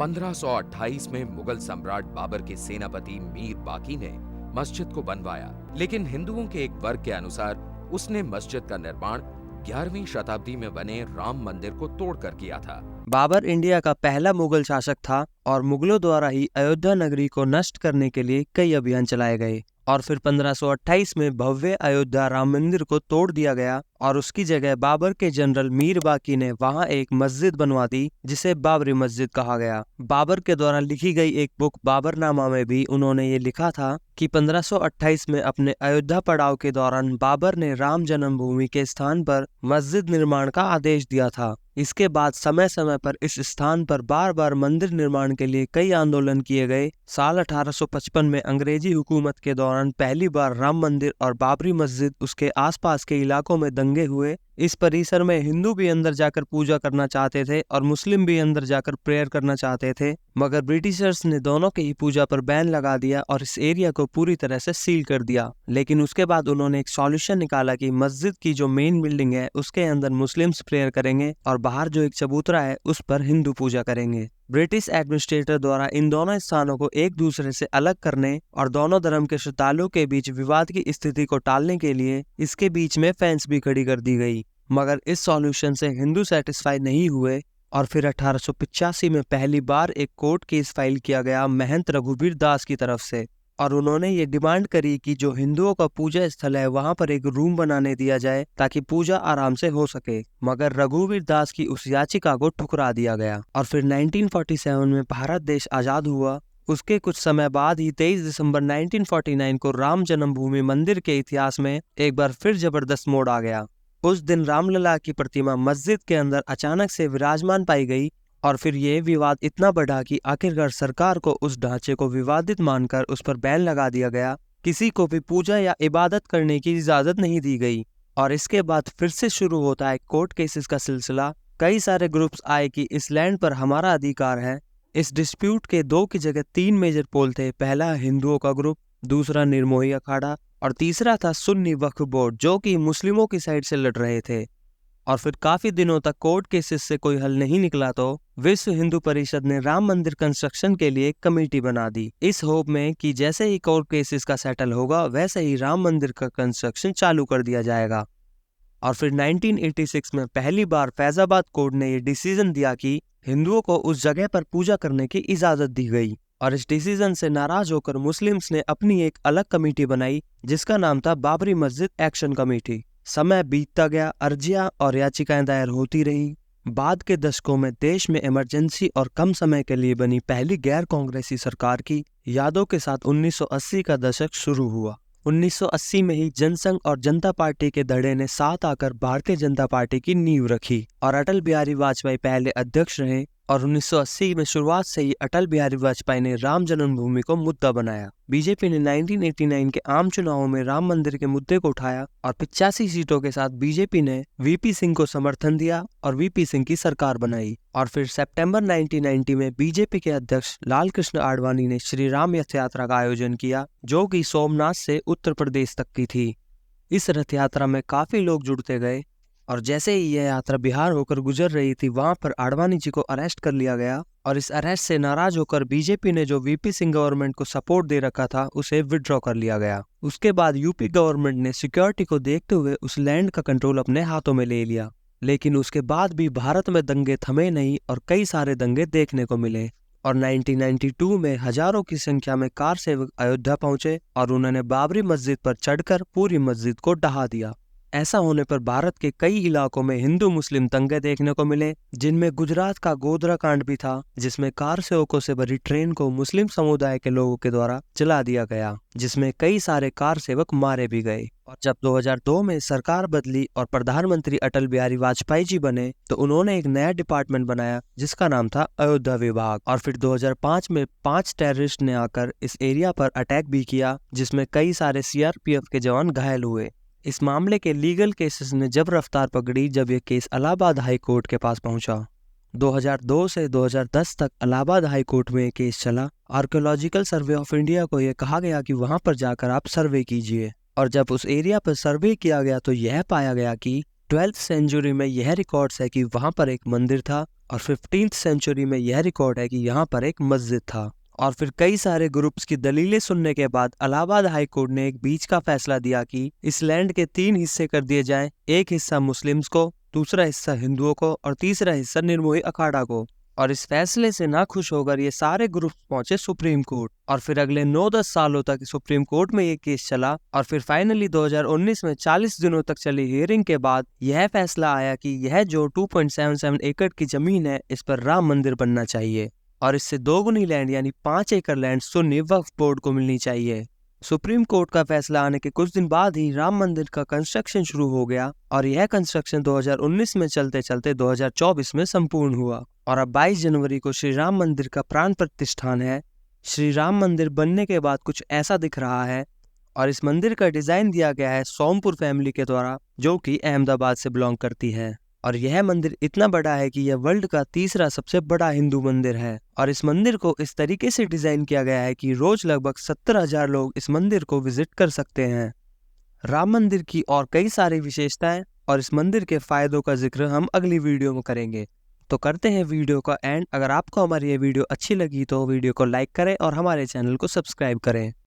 1528 में मुगल सम्राट बाबर के सेनापति मीर बाकी ने मस्जिद को बनवाया, लेकिन हिंदुओं के एक वर्ग के अनुसार उसने मस्जिद का निर्माण 11वीं शताब्दी में बने राम मंदिर को तोड़कर किया था। बाबर इंडिया का पहला मुगल शासक था और मुगलों द्वारा ही अयोध्या नगरी को नष्ट करने के लिए कई अभियान चलाए गए और फिर 1528 में भव्य अयोध्या राम मंदिर को तोड़ दिया गया और उसकी जगह बाबर के जनरल मीर बाकी ने वहां एक मस्जिद बनवा दी जिसे बाबरी मस्जिद कहा गया। बाबर के द्वारा लिखी गई एक बुक बाबरनामा में भी उन्होंने ये लिखा था कि 1528 में अपने अयोध्या पड़ाव के दौरान बाबर ने राम जन्मभूमि के स्थान पर मस्जिद निर्माण का आदेश दिया था। इसके बाद समय समय पर इस स्थान पर बार बार मंदिर निर्माण के लिए कई आंदोलन किए गए। साल 1855 में अंग्रेजी हुकूमत के दौरान पहली बार राम मंदिर और बाबरी मस्जिद उसके आसपास के इलाकों में दंगे हुए। इस परिसर में हिंदू भी अंदर जाकर पूजा करना चाहते थे और मुस्लिम भी अंदर जाकर प्रेयर करना चाहते थे, मगर ब्रिटिशर्स ने दोनों की ही पूजा पर बैन लगा दिया और इस एरिया को पूरी तरह से सील कर दिया। लेकिन उसके बाद उन्होंने एक सॉल्यूशन निकाला कि मस्जिद की जो मेन बिल्डिंग है उसके अंदर मुस्लिम्स प्रेयर करेंगे और बाहर जो एक चबूतरा है उस पर हिंदू पूजा करेंगे। ब्रिटिश एडमिनिस्ट्रेटर द्वारा इन दोनों स्थानों को एक दूसरे से अलग करने और दोनों धर्म के श्रद्धालुओं के बीच विवाद की स्थिति को टालने के लिए इसके बीच में फेंस भी खड़ी कर दी गई, मगर इस सॉल्यूशन से हिंदू सेटिस्फाई नहीं हुए और फिर 1885 में पहली बार एक कोर्ट केस फाइल किया गया महंत रघुवीर दास की तरफ से और उन्होंने ये डिमांड करी कि जो हिंदुओं का पूजा स्थल है वहां पर एक रूम बनाने दिया जाए ताकि पूजा आराम से हो सके, मगर रघुवीर दास की उस याचिका को ठुकरा दिया गया। और फिर 1947 में भारत देश आजाद हुआ। उसके कुछ समय बाद ही 23 दिसंबर 1949 को राम जन्मभूमि मंदिर के इतिहास में एक बार फिर जबरदस्त मोड़ आ गया। उस दिन रामलला की प्रतिमा मस्जिद के अंदर अचानक से विराजमान पाई गई और फिर ये विवाद इतना बढ़ा कि आखिरकार सरकार को उस ढांचे को विवादित मानकर उस पर बैन लगा दिया गया। किसी को भी पूजा या इबादत करने की इजाजत नहीं दी गई और इसके बाद फिर से शुरू होता है कोर्ट केसेस का सिलसिला। कई सारे ग्रुप्स आए कि इस लैंड पर हमारा अधिकार है। इस डिस्प्यूट के दो की जगह 3 मेजर पोल थे। पहला हिंदुओं का ग्रुप, दूसरा निर्मोही अखाड़ा और तीसरा था सुन्नी वक्फ बोर्ड जो कि मुस्लिमों की साइड से लड़ रहे थे। और फिर काफी दिनों तक कोर्ट केसेस से कोई हल नहीं निकला तो विश्व हिंदू परिषद ने राम मंदिर कंस्ट्रक्शन के लिए कमेटी बना दी, इस होप में कि जैसे ही कोर्ट केसेस का सेटल होगा वैसे ही राम मंदिर का कंस्ट्रक्शन चालू कर दिया जाएगा। और फिर 1986 में पहली बार फैजाबाद कोर्ट ने ये डिसीजन दिया कि हिंदुओं को उस जगह पर पूजा करने की इजाजत दी गई और इस डिसीजन से नाराज होकर मुस्लिम्स ने अपनी एक अलग कमेटी बनाई जिसका नाम था बाबरी मस्जिद एक्शन कमेटी। समय बीतता गया, अर्जियां और याचिकाएं दायर होती रही। बाद के दशकों में देश में इमरजेंसी और कम समय के लिए बनी पहली गैर कांग्रेसी सरकार की यादों के साथ 1980 का दशक शुरू हुआ। 1980 में ही जनसंघ और जनता पार्टी के धड़े ने साथ आकर भारतीय जनता पार्टी की नींव रखी और अटल बिहारी वाजपेयी पहले अध्यक्ष रहे और 1980 में शुरुआत से ही अटल बिहारी वाजपेयी ने राम जन्मभूमि को मुद्दा बनाया। बीजेपी ने 1989 के आम चुनावों में राम मंदिर के मुद्दे को उठाया और 85 सीटों के साथ बीजेपी ने वीपी सिंह को समर्थन दिया और वीपी सिंह की सरकार बनाई। और फिर सितंबर 1990 में बीजेपी के अध्यक्ष लाल कृष्ण आडवाणी ने श्री राम रथ यात्रा का आयोजन किया जो कि सोमनाथ से उत्तर प्रदेश तक की थी। इस रथ यात्रा में काफी लोग जुड़ते गए और जैसे ही यह यात्रा बिहार होकर गुजर रही थी वहां पर आडवाणी जी को अरेस्ट कर लिया गया और इस अरेस्ट से नाराज होकर बीजेपी ने जो वीपी सिंह गवर्नमेंट को सपोर्ट दे रखा था उसे विड्रॉ कर लिया गया। उसके बाद यूपी गवर्नमेंट ने सिक्योरिटी को देखते हुए उस लैंड का कंट्रोल अपने हाथों में ले लिया, लेकिन उसके बाद भी भारत में दंगे थमे नहीं और कई सारे दंगे देखने को मिले और 1992 में हजारों की संख्या में कार सेवक अयोध्या पहुंचे और उन्होंने बाबरी मस्जिद पर चढ़कर पूरी मस्जिद को ढहा दिया। ऐसा होने पर भारत के कई इलाकों में हिंदू मुस्लिम दंगे देखने को मिले, जिनमें गुजरात का गोधरा कांड भी था जिसमें कार सेवकों से भरी ट्रेन को मुस्लिम समुदाय के लोगों के द्वारा जला दिया गया, जिसमें कई सारे कार सेवक मारे भी गए। और जब 2002 में सरकार बदली और प्रधानमंत्री अटल बिहारी वाजपेयी जी बने तो उन्होंने एक नया डिपार्टमेंट बनाया जिसका नाम था अयोध्या विभाग। और फिर 2005 में 5 टेररिस्ट ने आकर इस एरिया पर अटैक भी किया जिसमें कई सारे सीआरपीएफ के जवान घायल हुए। इस मामले के लीगल केसेस ने जब रफ्तार पकड़ी जब यह केस इलाहाबाद हाई कोर्ट के पास पहुंचा। 2002 से 2010 तक इलाहाबाद हाई कोर्ट में केस चला। आर्कियोलॉजिकल सर्वे ऑफ इंडिया को यह कहा गया कि वहां पर जाकर आप सर्वे कीजिए और जब उस एरिया पर सर्वे किया गया तो यह पाया गया कि 12th सेंचुरी में यह रिकॉर्ड्स है कि वहां पर एक मंदिर था और 15th सेंचुरी में यह रिकॉर्ड है कि यहाँ पर एक मस्जिद था। और फिर कई सारे ग्रुप्स की दलीलें सुनने के बाद इलाहाबाद हाई कोर्ट ने एक बीच का फैसला दिया कि इस लैंड के 3 हिस्से कर दिए जाएं, एक हिस्सा मुस्लिम्स को, दूसरा हिस्सा हिंदुओं को और तीसरा हिस्सा निर्मोही अखाड़ा को। और इस फैसले से ना खुश होकर ये सारे ग्रुप पहुंचे सुप्रीम कोर्ट और फिर अगले 9-10 सालों तक सुप्रीम कोर्ट में ये केस चला और फिर फाइनली 2019 में 40 दिनों तक चली हियरिंग के बाद यह फैसला आया कि यह जो 2.77 एकड़ की जमीन है इस पर राम मंदिर बनना चाहिए और इससे 2 गुनी लैंड यानी 5 एकड़ लैंड सुन्नी वक्फ बोर्ड को मिलनी चाहिए। सुप्रीम कोर्ट का फैसला आने के कुछ दिन बाद ही राम मंदिर का कंस्ट्रक्शन शुरू हो गया और यह कंस्ट्रक्शन 2019 में चलते चलते 2024 में संपूर्ण हुआ और अब 22 जनवरी को श्री राम मंदिर का प्राण प्रतिष्ठान है। श्री राम मंदिर बनने के बाद कुछ ऐसा दिख रहा है और इस मंदिर का डिजाइन दिया गया है सोमपुर फैमिली के द्वारा, जो कि अहमदाबाद से बिलोंग करती है। और यह मंदिर इतना बड़ा है कि यह वर्ल्ड का तीसरा सबसे बड़ा हिंदू मंदिर है और इस मंदिर को इस तरीके से डिजाइन किया गया है कि रोज लगभग 70,000 लोग इस मंदिर को विजिट कर सकते हैं। राम मंदिर की और कई सारी विशेषताएं और इस मंदिर के फायदों का जिक्र हम अगली वीडियो में करेंगे। तो करते हैं वीडियो का एंड। अगर आपको हमारी ये वीडियो अच्छी लगी तो वीडियो को लाइक करें और हमारे चैनल को सब्सक्राइब करें।